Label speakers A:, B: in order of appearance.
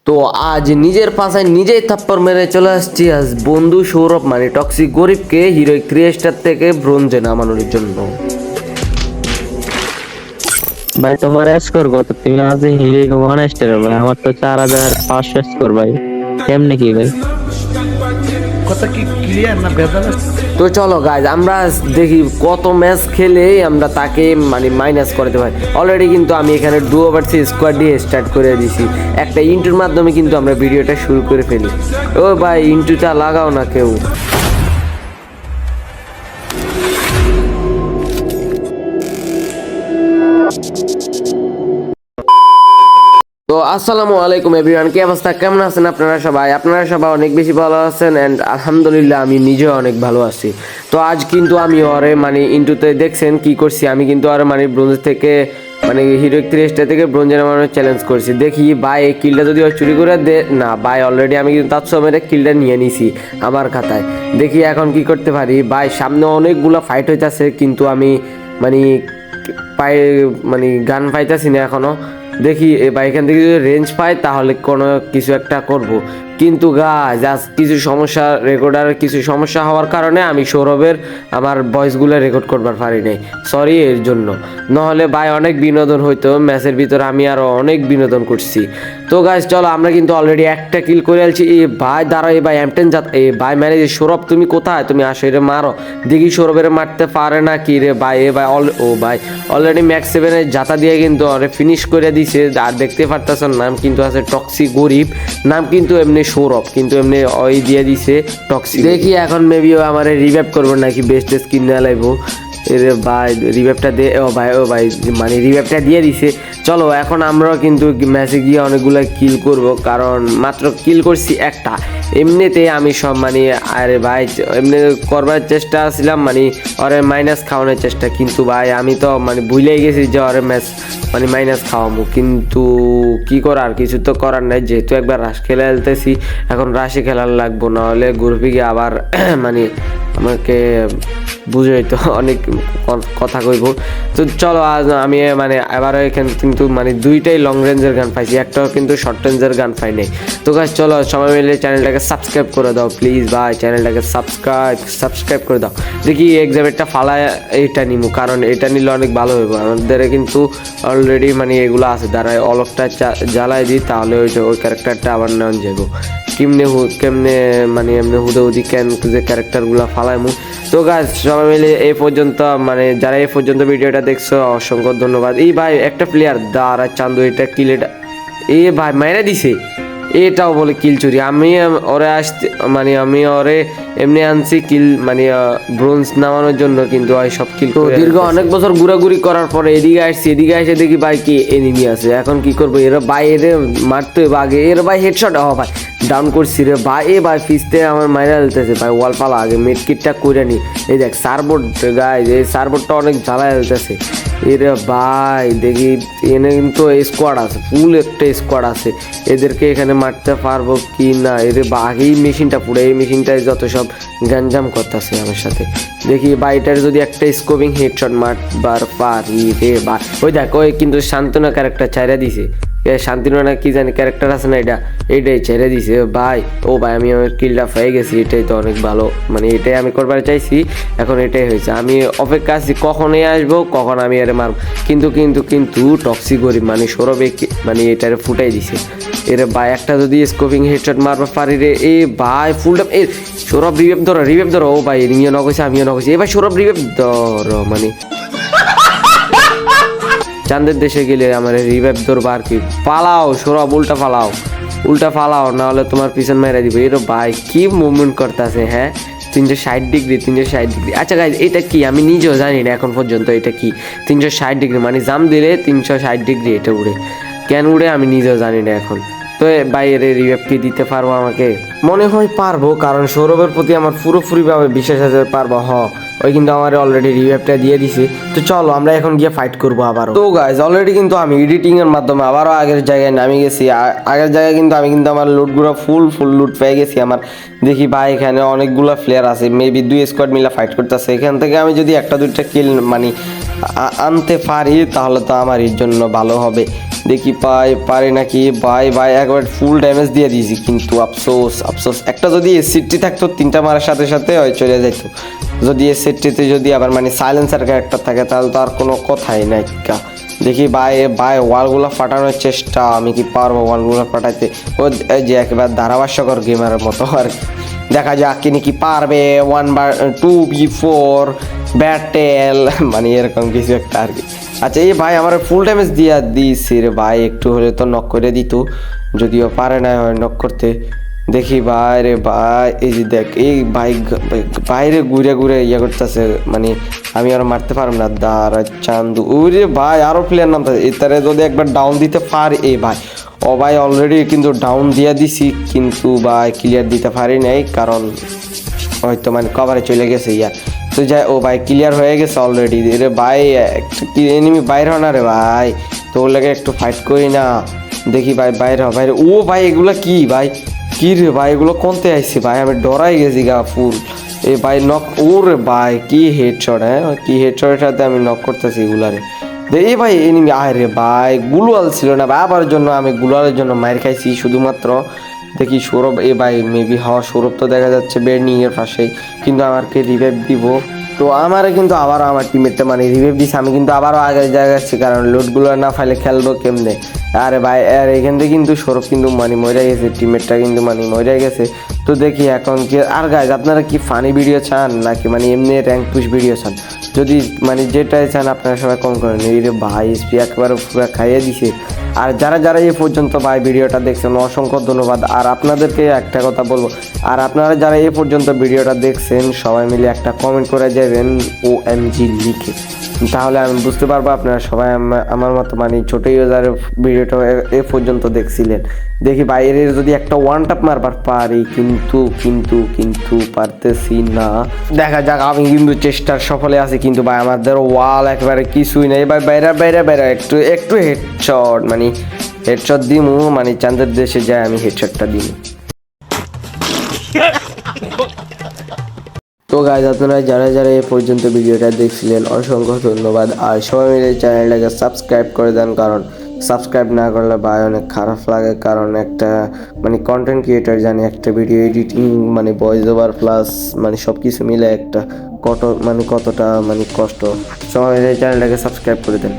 A: তো আজ নিজের পাশায় নিজেই থাপ্পড় মেরে চলে আসছি আজ বন্ধু সৌরভ মানে টক্সিক গরিবকে হিরোইক 3 স্টার থেকে ব্রোঞ্জে নামানোর জন্য।
B: ভাই তোমার স্কোর কত? তুমি আজ হিরোইক 1 স্টার ভাই, আমার তো 4500 স্কোর ভাই। কেমনে কি ভাই?
C: কথা কি ক্লিয়ার না ভেজাল?
A: তো চলো গাইজ আমরা দেখি কত ম্যাচ খেলে আমরা তাকে মানে মাইনাস করতে পারি। অলরেডি কিন্তু আমি এখানে ডু ওভারসি স্কোয়াড দিয়ে স্টার্ট করে দিছি। একটা ইন্টুর মাধ্যমে কিন্তু আমরা ভিডিওটা শুরু করে ফেলি। ও ভাই ইন্টুটা লাগাও না কেউ। তো আসসালামু আলাইকুম এভরিওয়ান, কি অবস্থা, কেমন আছেন আপনারা সবাই? আপনারা সবাই অনেক বেশি ভালো আছেন অ্যান্ড আলহামদুলিল্লাহ আমি নিজেও অনেক ভালো আছি। তো আজ কিন্তু আমি ওরে মানে ইন্টুতে দেখছেন কি করছি, আমি কিন্তু ওরে মানে ব্রোঞ্জ থেকে মানে হিরোইক 3 স্টার থেকে ব্রোঞ্জে নামানোর চ্যালেঞ্জ করছি। দেখি ভাই এই কিলটা যদি ও চুরি করে দে না, ভাই অলরেডি আমি কিন্তু তার সময় কিলটা নিয়ে নিছি আমার খাতায়। দেখি এখন কি করতে পারি। ভাই সামনে অনেকগুলো ফাইট হইতাছে কিন্তু আমি মানে পায়ে মানে গান পাইতাছি না এখনো। দেখি বা এখান থেকে যদি রেঞ্জ পাই তাহলে কোনো কিছু একটা করব। কিন্তু গাছ কিছু সমস্যা, রেকর্ডার কিছু সমস্যা হওয়ার কারণে আমি সৌরভের আমার ভয়েসগুলো রেকর্ড করবার পারি নাই, সরি এর জন্য। নহলে ভাই অনেক বিনোদন হইতো ম্যাচের ভিতরে, আমি আরও অনেক বিনোদন করছি। তো গাছ চলো আমরা কিন্তু অলরেডি একটা কিল করে আলছি। এ ভাই দাঁড়াও, এ ভাই এমটেন যাত, এ ভাই ম্যানেজ সৌরভ তুমি কোথায়? তুমি আসো রে মারো। দেখি সৌরভের মারতে পারে না কি রে ভাই। এ ভাই ও ভাই অলরেডি ম্যাক্স 7-এর জাতা দিয়ে কিন্তু অরে ফিনিশ করে দিছে। আর দেখতে পারতেছেন নাম কিন্তু আছে টক্সিক গরিব, নাম কিন্তু এমনি সৌরভ, কিন্তু এমনি ওই দিয়ে দিছে টক্সিক। দেখি এখন মেবিও আমার রিভাইভ করবো নাকি বেস্ট স্কিন নিয়ে লাইবো। এরে ভাই রিভাইভটা দে। ও ভাই মানে রিভাইভটা দিয়ে দিছে। চলো এখন আমরাও কিন্তু ম্যাচে গিয়ে অনেকগুলো কিল করব, কারণ মাত্র কিল করছি একটা। এমনিতে আমি সব মানে আরে ভাই এমনি করবার চেষ্টা ছিলাম মানে ওরে মাইনাস খাওয়ানোর চেষ্টা, কিন্তু ভাই আমি তো মানে ভুলেই গেছি যে ওরে ম্যাচ মানে মাইনাস খাওয়াবো। কিন্তু কি করার, কিছু তো করার নাই, যেহেতু একবার রাশ খেলে খেলতেছি এখন রাশে খেলার লাগবো, নাহলে গ্রুপে গিয়ে আবার মানে আমাকে বুঝেই তো অনেক কথা কইব। তো চলো আজ আমি মানে এবারও এখানে কিন্তু মানে দুইটাই লং রেঞ্জের গান পাইছি, একটাও কিন্তু শর্ট রেঞ্জের গান পাই নাই। তো গাছ চলো সবাই মিলে চ্যানেলটাকে সাবস্ক্রাইব করে দাও প্লিজ ভাই, চ্যানেলটাকে সাবস্ক্রাইব করে দাও। দেখি এক্সামেরটা ফালায় এটা নিমু, কারণ এটা নিলে অনেক ভালো হইব। আমাদের কিন্তু অলরেডি মানে এগুলো আছে, দ্বারাই অলকটা জ্বালাই দিই তাহলে ওই ক্যারেক্টারটা আবার নেওয়া যাবো। কেমনে মানে এমনি হুদি কেন যে ক্যারেক্টারগুলো ফালাইমু। তো গাছ সবাই মিলে এই পর্যন্ত মানে যারা এই পর্যন্ত ভিডিওটা দেখছো অসংখ্য ধন্যবাদ। এই ভাই একটা প্লেয়ার দাঁড়া চান্দু, এটা কিল, এটা এ ভাই মাইরা দিছে, এটাও বলে কিল চুরি। আমি ওরে আসতে মানে আমি ওরে এমনি আনছি কিল মানে ব্রোঞ্জ নামানোর জন্য, কিন্তু ওই সব কিল দীর্ঘ অনেক বছর ঘোরাঘুরি করার পরে এদিকে আসছি। এদিকে এসে দেখি ভাই কি এনিমি আছে। এখন কি করবো, এরা ভাই এরে মারতে হবে আগে। এর ভাই হেডশট ভাই ডাউন করছি রে ভাই। এ ভাই ফিসতে আমার মাইরা দিতেছে ভাই, ওয়াল পালা আগে মিড কিটটা করে নি। এই দেখ সারবোর্ড গাইজ, এই সারবোর্ডটা অনেক জ্বালায় দিতেছে। এরে ভাই দেখি এনে কিন্তু স্কোয়াড আছে, ফুল একটা স্কোয়াড আছে, এদেরকে এখানে মারতে পারবো কি না। এর আগেই মেশিনটা পুরো, এই মেশিনটায় যত সব গ্যাঞ্জাম করতেছে আমার সাথে। দেখি বাইটার যদি একটা স্কোপিং হেডশট মারবার পারি রে ভাই। ওই দেখ ওই কিন্তু শান্তনা ক্যারেক্টার ছাইরা দিছে, শান্তিনা না কি জানি ক্যারেক্টার আছে না, এইটাই ছেড়ে দিছে ভাই। ও ভাই আমি আমার কিলটা পেয়ে গেছি, এটাই তো অনেক ভালো, মানে এটাই আমি করবার চাইছি, এখন এটাই হয়েছে। আমি অপেক্ষা আছি কখনই আসবো, কখন আমি আরে মারব। কিন্তু টক্সিক গরিব মানে সৌরভে মানে এটারে ফুটাই দিছে। এর ভাই একটা যদি স্কোপিং হেডশট মারবা পারি রে। এ ভাই ফুলটা এ সৌরভ রিভেভ ধরো। ও ভাই নিয়ে নগেছে, আমিও নগেছি। এ ভাই সৌরভ রিভেভ ধরো মানে চাঁদের দেশে গেলে আমার রিভাইভ ধরবা আর কি। পালাও সৌরভ, উল্টা ফালাও নাহলে তোমার পিছন মেরে দিবে। এর ভাই কি মুভমেন্ট করতেছে, হ্যাঁ 360 ডিগ্রি। আচ্ছা গাইজ এটা কি আমি নিজেও জানি না এখন পর্যন্ত এটা কি 360 ডিগ্রি, মানে জাম দিলে 360 ডিগ্রি এটা উড়ে, কেন উড়ে আমি নিজেও জানি না এখন। তো বাইরে রিভাইভ কি দিতে পারবো আমাকে? মনে হয় পারবো, কারণ সৌরভের প্রতি আমার পুরোপুরিভাবে বিশ্বাস আছে পারবো। ওই কিন্তু আমার অলরেডি রিভাইভটা দিয়ে দিছে। তো চলো আমরা এখন গিয়ে ফাইট করবো আবারও। তো গাইজ অলরেডি কিন্তু আমি এডিটিং এর মাধ্যমে আবারও আগের জায়গায় নামিয়ে গেছি। আগের জায়গায় কিন্তু আমি কিন্তু আমার লুটগুলো ফুল লুট পেয়ে গেছি আমার। দেখি ভাই এখানে অনেকগুলো প্লেয়ার আছে, মেবি 2 স্কোয়াড মিলে ফাইট করতেছে। এখান থেকে আমি যদি একটা দুইটা কিল মানে আনতে পারি তাহলে তো আমার এর জন্য ভালো হবে। দেখি পারে নাকি। ভাই একবার ফুল ড্যামেজ দিয়ে দিয়েছি, কিন্তু আফসোস একটা যদি এসিডটি থাকতো 3টা মারার সাথে সাথে হয় চলে যেত। যদি এসিডটিতে যদি আবার মানে সাইলেন্সার ক্যারেক্টার থাকে তাহলে তো আর কোনো কথাই নাই। দেখি ভাই ওয়ালগুলো ফাটানোর চেষ্টা, আমি কি পারবো ওয়ালগুলো ফাটাইতে? ও এই যে একেবারে ধারাভাষ্যকর গেমারের মতো আর কি। দেখা যাক কিনি কি পারবে 1/2v4 ব্যাটেল মানে এরকম কিছু একটা আর কি। আচ্ছা এই ভাই আমার ফুল ড্যামেজ দিয়েছি রে ভাই, একটু হলে তো নক করে দিত, যদিও পারে না হয় নক করতে। দেখি ভাই রে ভাই, এই যে দেখ এই বাইরে ঘুরে ইয়ে করতেছে, মানে আমি আর মারতে পারব না। দাঁড়া চান্দু, ওরে ভাই আরো প্লেয়ার নামতেছে, এটারে যদি একবার ডাউন দিতে পারি। এই ভাই ও ভাই অলরেডি কিন্তু ডাউন দিয়ে দিছি, কিন্তু ভাই ক্লিয়ার দিতে পারি নাই, কারণ হয়তো মানে কভারে চলে গেছে ইয়া। তো যাই, ও ভাই ক্লিয়ার হয়ে গেছে অলরেডি রে ভাই। কি এনিমি বাইরে হয় না রে ভাই, তো ওর লাগে একটু ফাইট করি না। দেখি ভাই বাইরে ও ভাই এগুলা কি ভাই, কি রে ভাই এগুলো কোনতে আইছি ভাই, আমি ডরাই গেছি গা ফুল। এ ভাই নক, ওরে ভাই কি হেডশট, হ্যাঁ কি হেডশটের সাথে আমি নক করতেছি এগুলারে। এই ভাই এনিমি আয় রে ভাই, গুলওয়াল ছিল না ভাই, আবার জন্য আমি গুলওয়ালের জন্য মার খাইছি শুধুমাত্র। দেখি সৌরভ, এ ভাই মেবি হওয়া সৌরভ তো দেখা যাচ্ছে বেডনিং এর পাশেই, কিন্তু আমাকে রিভাইভ দিব। তো আমারে কিন্তু আবারও আমার টিমমেটটা মানে রিভাইভ দিচ্ছে, আমি কিন্তু আবারও আগে যাচ্ছি, কারণ লোডগুলো না ফাইলে খেলবো কেমনে। আরে ভাই আর এখান থেকে কিন্তু সৌরভ কিন্তু মানে মরে গেছে, টিমমেটটা কিন্তু মানে মরে গেছে। তো দেখি এখন কি আর গাইজ, আপনারা কি ফানি ভিডিও চান নাকি মানে এমনি র্যাঙ্ক পুশ ভিডিও চান? যদি মানে যেটাই চান আপনারা সবাই কম করেন। এই রে ভাই এসপি একবারে পুরো খাইয়ে দিছে। আর যারা এই পর্যন্ত ভাই ভিডিওটা দেখছেন অসংখ্য ধন্যবাদ। আর আপনাদেরকে একটা কথা বলবো, আর আপনারা যারা এই পর্যন্ত ভিডিওটা দেখছেন সবাই মিলে একটা কমেন্ট করে যাবেন OMG লিখে, তাহলে আমি বুঝতে পারবো আপনারা সবাই আমার মতো মানে ছোট ইউজারের ভিডিওটা এ পর্যন্ত দেখছিলেন। দেখি বাইরে যদি একটা ওয়ান টাপ মারবার পারি, কিন্তু পারতেছি না। দেখা যাক, আমি কিন্তু চেষ্টার সফলে আছি, কিন্তু ভাই আমাদের ওয়াল একেবারে কিছুই নেই ভাই। বাইরে একটু হেডশট মানে হেডশট দিমু, মানে চাঁদের দেশে যায় আমি হেডশটটা দিমু। তো গাইজ আপনারা যারা এ পর্যন্ত ভিডিওটা দেখছিলেন অসংখ্য ধন্যবাদ। আর সবাই মিলে চ্যানেলটাকে সাবস্ক্রাইব করে দেন, কারণ সাবস্ক্রাইব না করলে ভাই অনেক খারাপ লাগে, কারণ একটা মানে কন্টেন্ট ক্রিয়েটার জানি একটা ভিডিও এডিটিং মানে ভয়েস ওভার প্লাস মানে সব কিছু মিলে একটা কতটা মানে কষ্ট। সবাই মিলে চ্যানেলটাকে সাবস্ক্রাইব করে দেন।